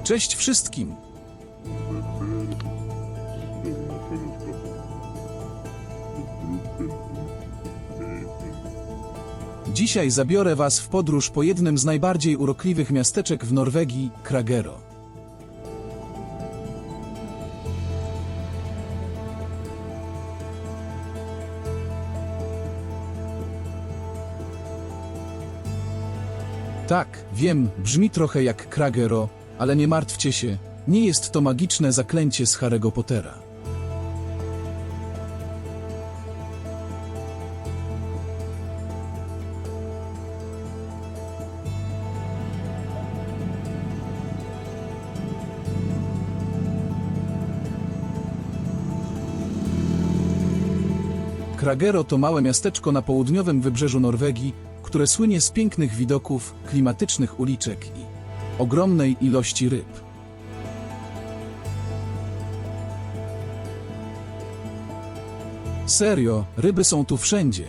Cześć wszystkim! Dzisiaj zabiorę Was w podróż po jednym z najbardziej urokliwych miasteczek w Norwegii, Kragero. Tak, wiem, brzmi trochę jak Kragero, ale nie martwcie się, nie jest to magiczne zaklęcie z Harry'ego Pottera. Kragero to małe miasteczko na południowym wybrzeżu Norwegii, które słynie z pięknych widoków, klimatycznych uliczek i ogromnej ilości ryb. Serio, ryby są tu wszędzie.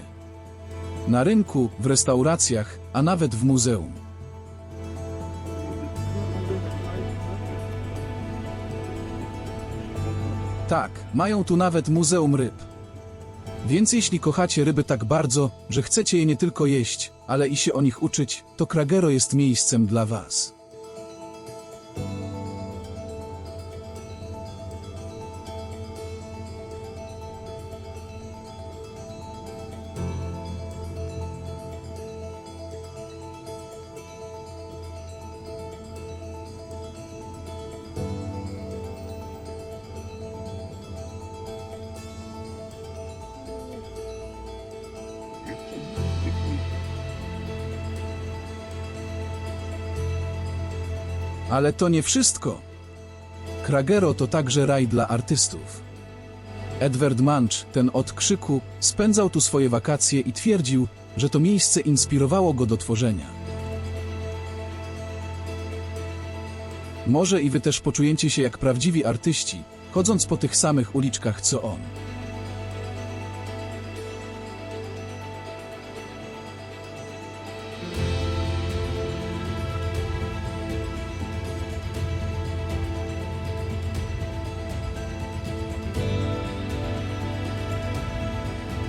Na rynku, w restauracjach, a nawet w muzeum. Tak, mają tu nawet muzeum ryb. Więc jeśli kochacie ryby tak bardzo, że chcecie je nie tylko jeść, ale i się o nich uczyć, to Kragero jest miejscem dla Was. Ale to nie wszystko. Kragero to także raj dla artystów. Edvard Munch, ten od krzyku, spędzał tu swoje wakacje i twierdził, że to miejsce inspirowało go do tworzenia. Może i wy też poczujecie się jak prawdziwi artyści, chodząc po tych samych uliczkach co on.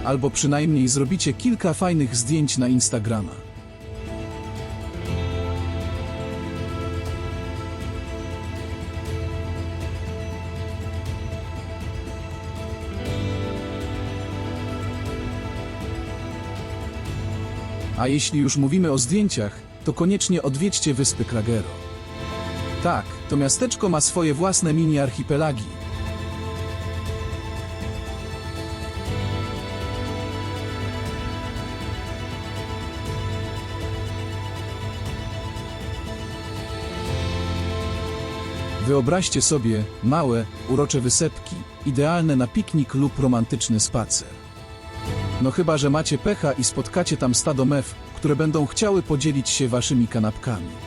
Albo przynajmniej zrobicie kilka fajnych zdjęć na Instagrama. A jeśli już mówimy o zdjęciach, to koniecznie odwiedźcie wyspy Kragero. Tak, to miasteczko ma swoje własne mini-archipelagi. Wyobraźcie sobie małe, urocze wysepki, idealne na piknik lub romantyczny spacer. No chyba że macie pecha i spotkacie tam stado mew, które będą chciały podzielić się waszymi kanapkami.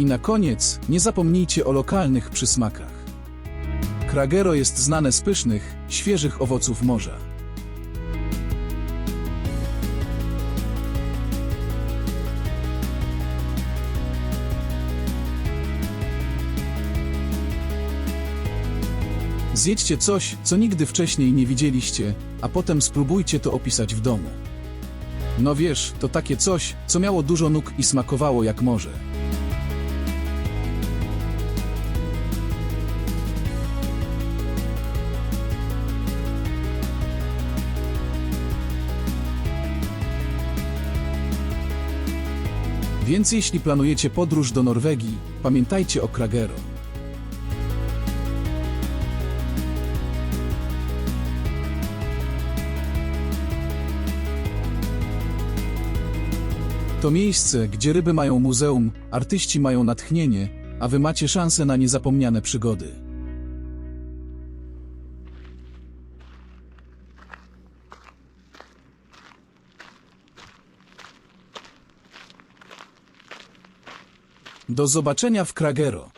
I na koniec, nie zapomnijcie o lokalnych przysmakach. Kragero jest znane z pysznych, świeżych owoców morza. Zjedźcie coś, co nigdy wcześniej nie widzieliście, a potem spróbujcie to opisać w domu. No wiesz, to takie coś, co miało dużo nóg i smakowało jak morze. Więc jeśli planujecie podróż do Norwegii, pamiętajcie o Kragero. To miejsce, gdzie ryby mają muzeum, artyści mają natchnienie, a wy macie szansę na niezapomniane przygody. Do zobaczenia w Kragero.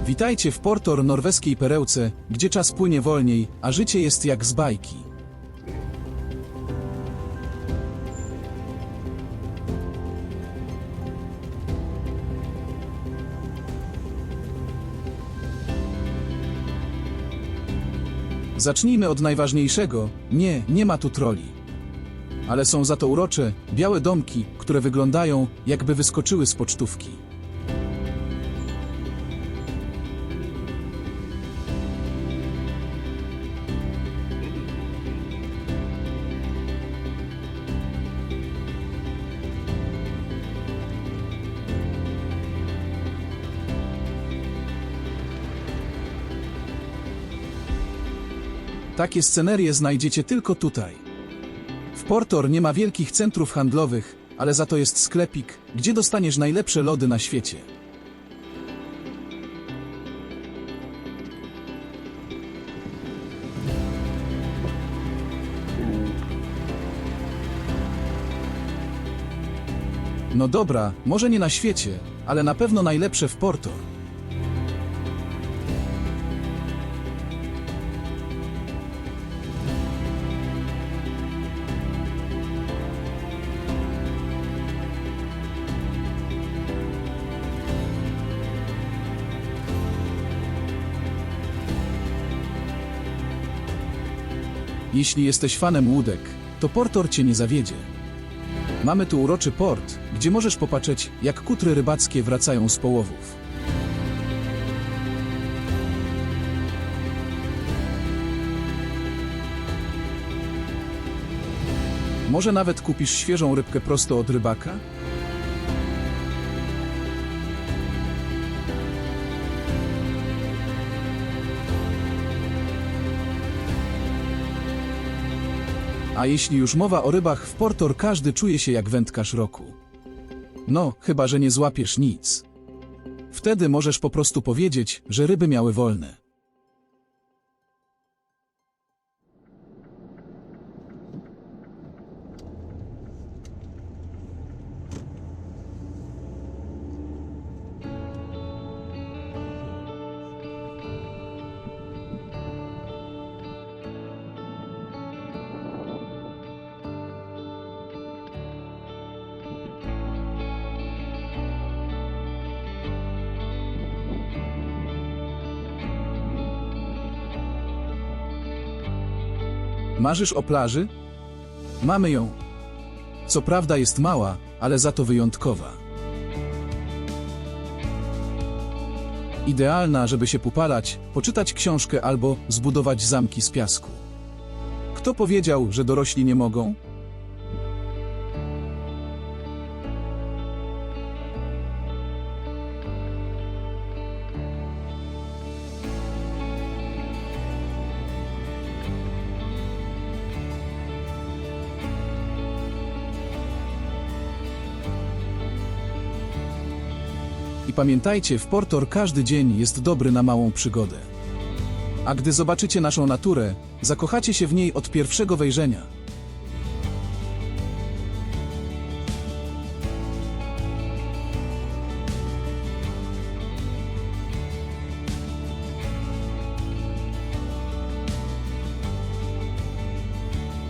Witajcie w Portor, norweskiej perełce, gdzie czas płynie wolniej, a życie jest jak z bajki. Zacznijmy od najważniejszego. Nie ma tu troli. Ale są za to urocze, białe domki, które wyglądają, jakby wyskoczyły z pocztówki. Takie scenerie znajdziecie tylko tutaj. W Portor nie ma wielkich centrów handlowych, ale za to jest sklepik, gdzie dostaniesz najlepsze lody na świecie. No dobra, może nie na świecie, ale na pewno najlepsze w Portor. Jeśli jesteś fanem łódek, to Portor cię nie zawiedzie. Mamy tu uroczy port, gdzie możesz popatrzeć, jak kutry rybackie wracają z połowów. Może nawet kupisz świeżą rybkę prosto od rybaka? A jeśli już mowa o rybach w Portor, każdy czuje się jak wędkarz roku. No, chyba że nie złapiesz nic. Wtedy możesz po prostu powiedzieć, że ryby miały wolne. Marzysz o plaży? Mamy ją. Co prawda jest mała, ale za to wyjątkowa. Idealna, żeby się popalać, poczytać książkę albo zbudować zamki z piasku. Kto powiedział, że dorośli nie mogą? I pamiętajcie, w Portor każdy dzień jest dobry na małą przygodę. A gdy zobaczycie naszą naturę, zakochacie się w niej od pierwszego wejrzenia.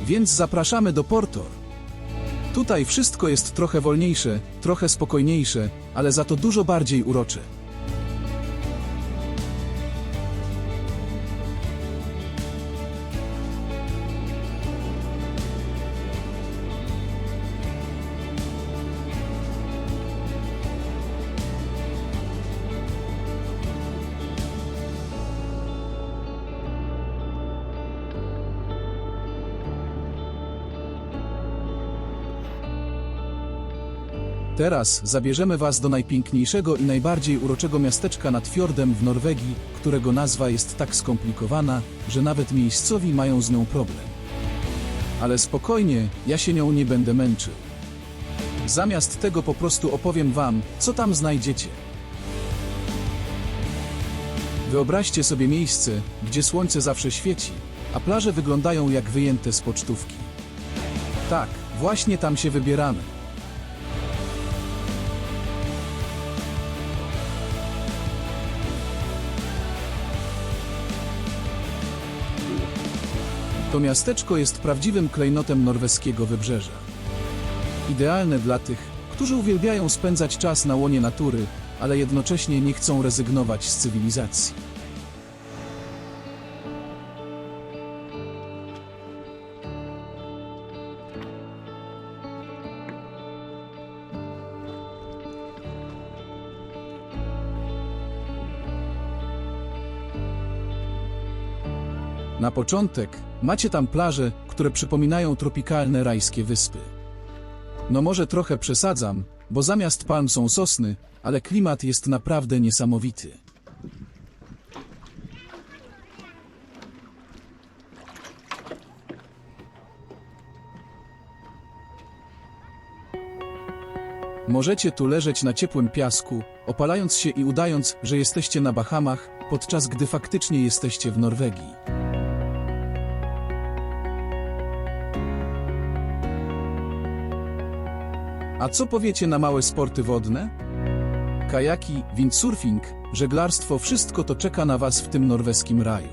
Więc zapraszamy do Portor. Tutaj wszystko jest trochę wolniejsze, trochę spokojniejsze, ale za to dużo bardziej urocze. Teraz zabierzemy Was do najpiękniejszego i najbardziej uroczego miasteczka nad fiordem w Norwegii, którego nazwa jest tak skomplikowana, że nawet miejscowi mają z nią problem. Ale spokojnie, ja się nią nie będę męczył. Zamiast tego po prostu opowiem Wam, co tam znajdziecie. Wyobraźcie sobie miejsce, gdzie słońce zawsze świeci, a plaże wyglądają jak wyjęte z pocztówki. Tak, właśnie tam się wybieramy. To miasteczko jest prawdziwym klejnotem norweskiego wybrzeża. Idealne dla tych, którzy uwielbiają spędzać czas na łonie natury, ale jednocześnie nie chcą rezygnować z cywilizacji. Na początek macie tam plaże, które przypominają tropikalne rajskie wyspy. No może trochę przesadzam, bo zamiast palm są sosny, ale klimat jest naprawdę niesamowity. Możecie tu leżeć na ciepłym piasku, opalając się i udając, że jesteście na Bahamach, podczas gdy faktycznie jesteście w Norwegii. A co powiecie na małe sporty wodne? Kajaki, windsurfing, żeglarstwo, wszystko to czeka na Was w tym norweskim raju.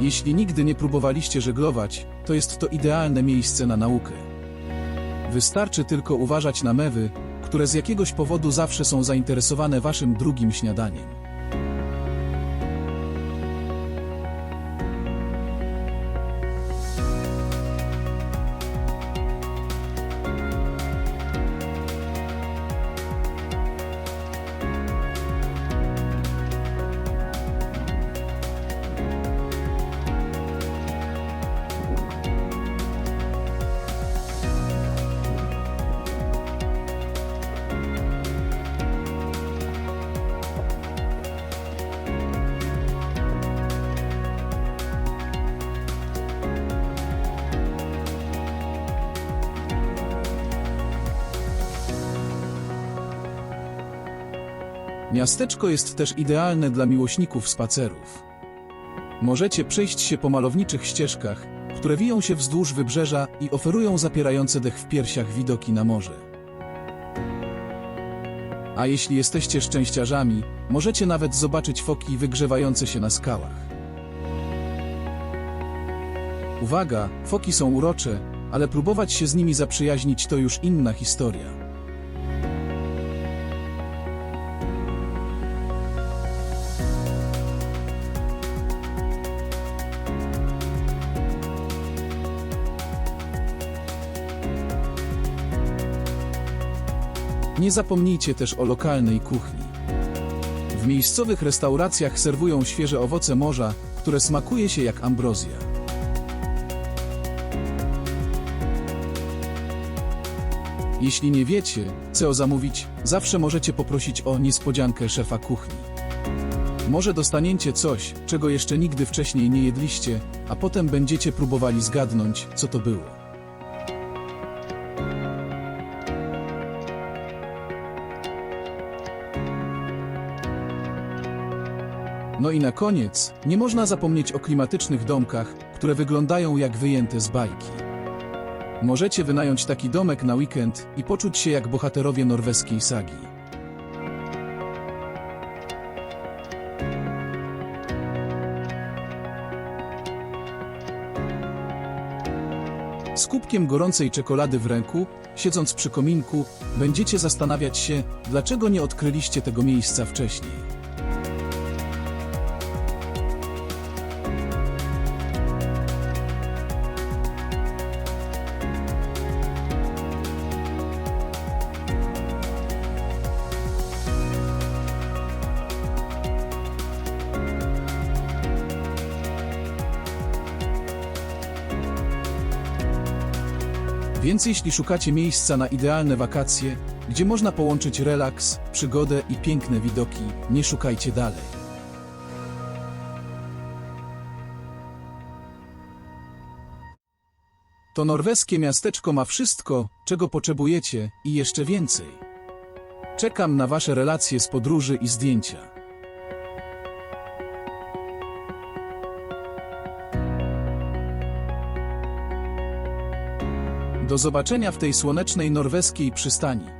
Jeśli nigdy nie próbowaliście żeglować, to jest to idealne miejsce na naukę. Wystarczy tylko uważać na mewy, które z jakiegoś powodu zawsze są zainteresowane Waszym drugim śniadaniem. Miasteczko jest też idealne dla miłośników spacerów. Możecie przejść się po malowniczych ścieżkach, które wiją się wzdłuż wybrzeża i oferują zapierające dech w piersiach widoki na morze. A jeśli jesteście szczęściarzami, możecie nawet zobaczyć foki wygrzewające się na skałach. Uwaga, foki są urocze, ale próbować się z nimi zaprzyjaźnić to już inna historia. Nie zapomnijcie też o lokalnej kuchni. W miejscowych restauracjach serwują świeże owoce morza, które smakuje się jak ambrozja. Jeśli nie wiecie, co zamówić, zawsze możecie poprosić o niespodziankę szefa kuchni. Może dostaniecie coś, czego jeszcze nigdy wcześniej nie jedliście, a potem będziecie próbowali zgadnąć, co to było. No i na koniec, nie można zapomnieć o klimatycznych domkach, które wyglądają jak wyjęte z bajki. Możecie wynająć taki domek na weekend i poczuć się jak bohaterowie norweskiej sagi. Z kubkiem gorącej czekolady w ręku, siedząc przy kominku, będziecie zastanawiać się, dlaczego nie odkryliście tego miejsca wcześniej. Więc jeśli szukacie miejsca na idealne wakacje, gdzie można połączyć relaks, przygodę i piękne widoki, nie szukajcie dalej. To norweskie miasteczko ma wszystko, czego potrzebujecie i jeszcze więcej. Czekam na wasze relacje z podróży i zdjęcia. Do zobaczenia w tej słonecznej norweskiej przystani.